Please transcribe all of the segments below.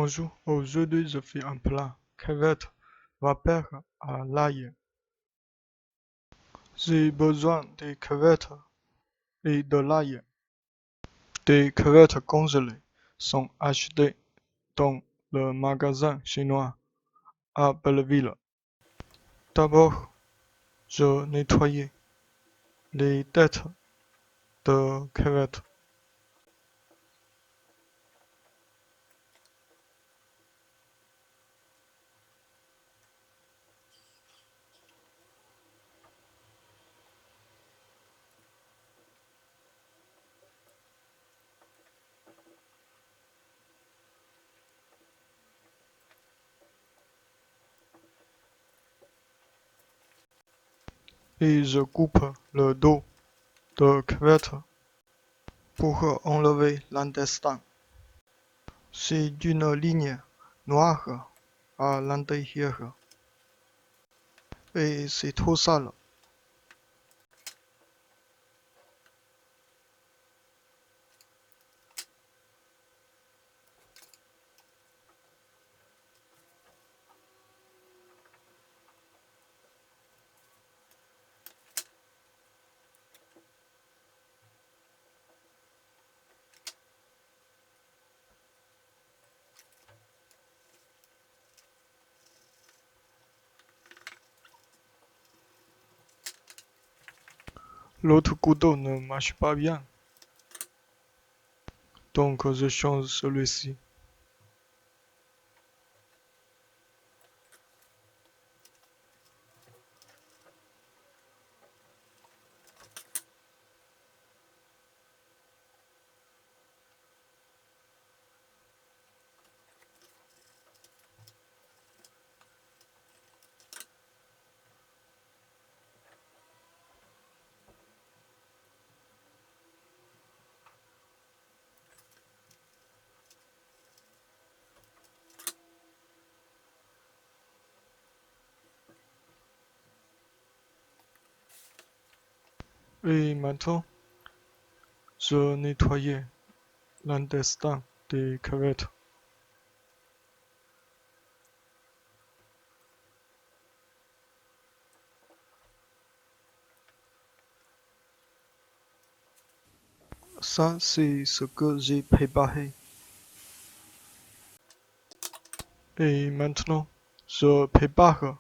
On joue aujourd'hui je fais un plat, crevettes, vapeur à l'ail. J'ai besoin de crevettes et de l'ail. Des crevettes congelées sont achetées dans le magasin chinois à Belleville. D'abord, je nettoie les têtes de crevettes et je coupe le dos de crevettes pour enlever l'intestin. C'est une ligne noire à l'intérieur et c'est trop sale. L'autre couteau ne marche pas bien, donc je change celui-ci. Et maintenant, je nettoie l'intestin des crevettes. Ça, c'est ce que j'ai préparé. Et maintenant, je prépare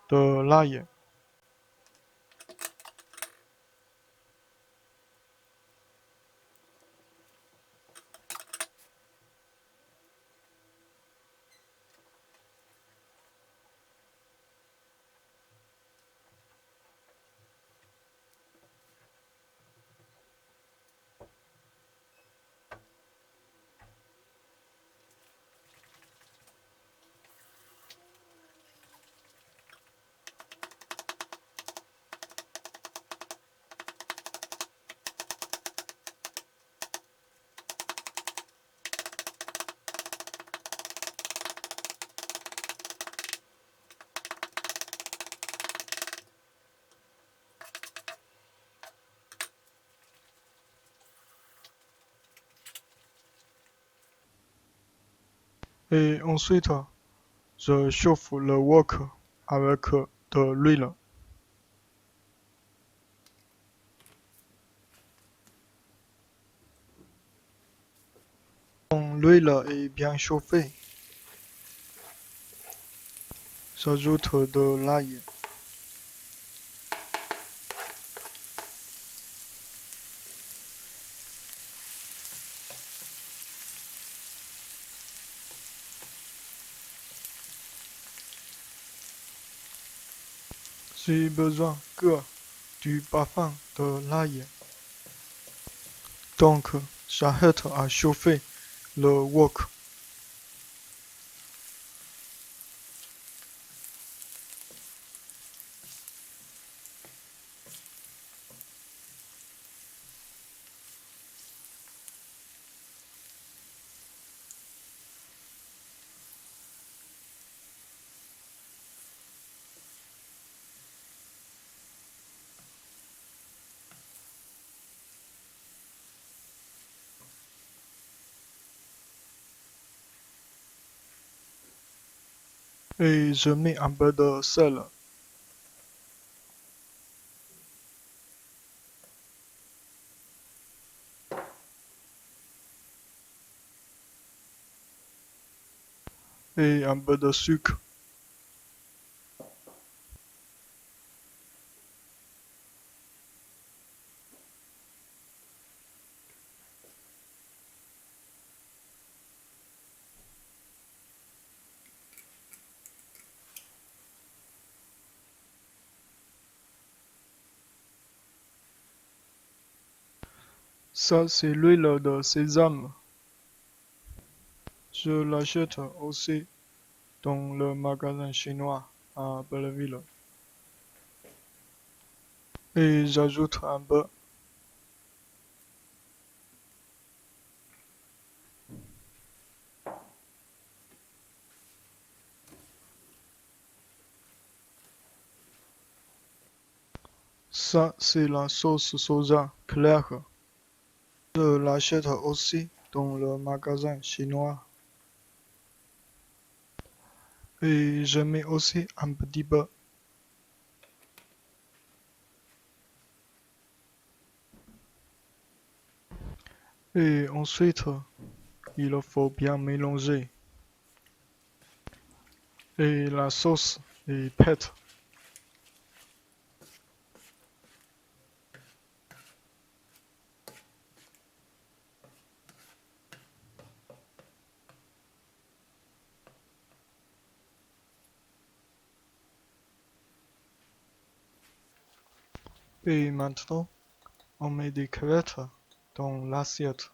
de l'ail. Et ensuite, je chauffe le wok avec de l'huile. Quand l'huile est bien chauffée, j'ajoute de l'ail. J'ai besoin que du parfum de l'ail. Donc, j'arrête à chauffer le wok. et je mets un peu de sel. Et un peu de sucre. Ça, c'est l'huile de sésame. Je l'achète aussi dans le magasin chinois à Belleville. Et j'ajoute un peu. Ça, c'est la sauce soja claire. Je l'achète aussi dans le magasin chinois. Et je mets aussi un petit peu. Et ensuite, il faut bien mélanger. Et la sauce est prête. Et maintenant, on met des crevettes dans l'assiette.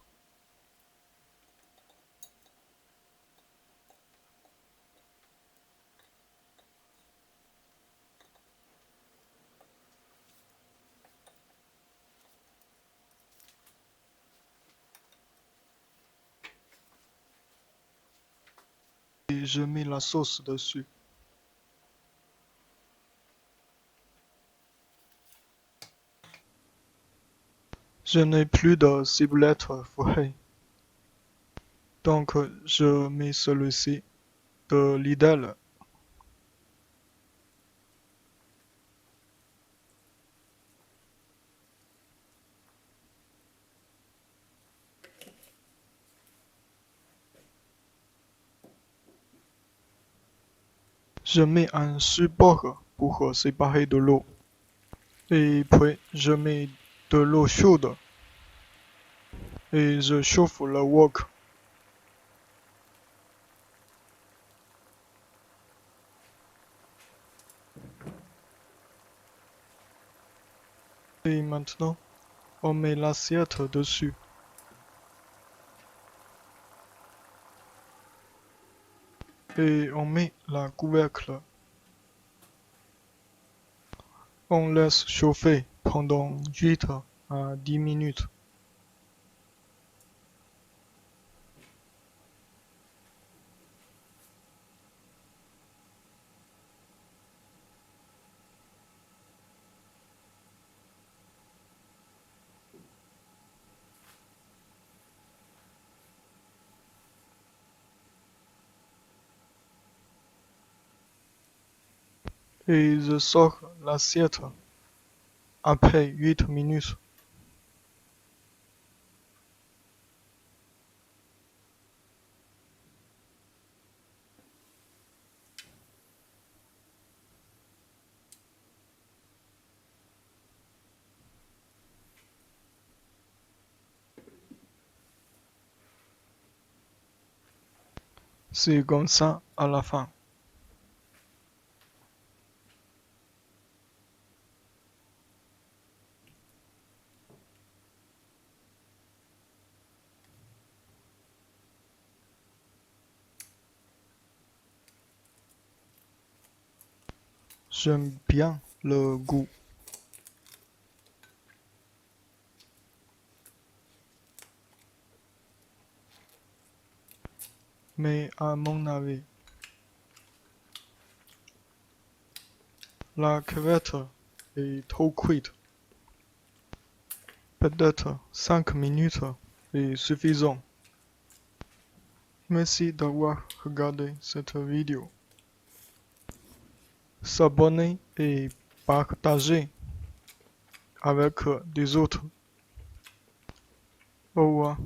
Et je mets la sauce dessus. Je n'ai plus de ciboulette fourrée. Donc, je mets celui-ci de Lidl. Je mets un support pour séparer de l'eau. Et puis, je mets de l'eau chaude. Et je chauffe le wok. Et maintenant, on met l'assiette dessus. Et on met la couvercle. On laisse chauffer pendant 8 à 10 minutes. Et je sors l'assiette après 8 minutes. C'est comme ça à la fin. J'aime bien le goût. Mais à mon avis, la crevette est trop cuite. Peut-être 5 minutes est suffisant. Merci d'avoir regardé cette vidéo. s'abonner et partager avec des autres. Au revoir.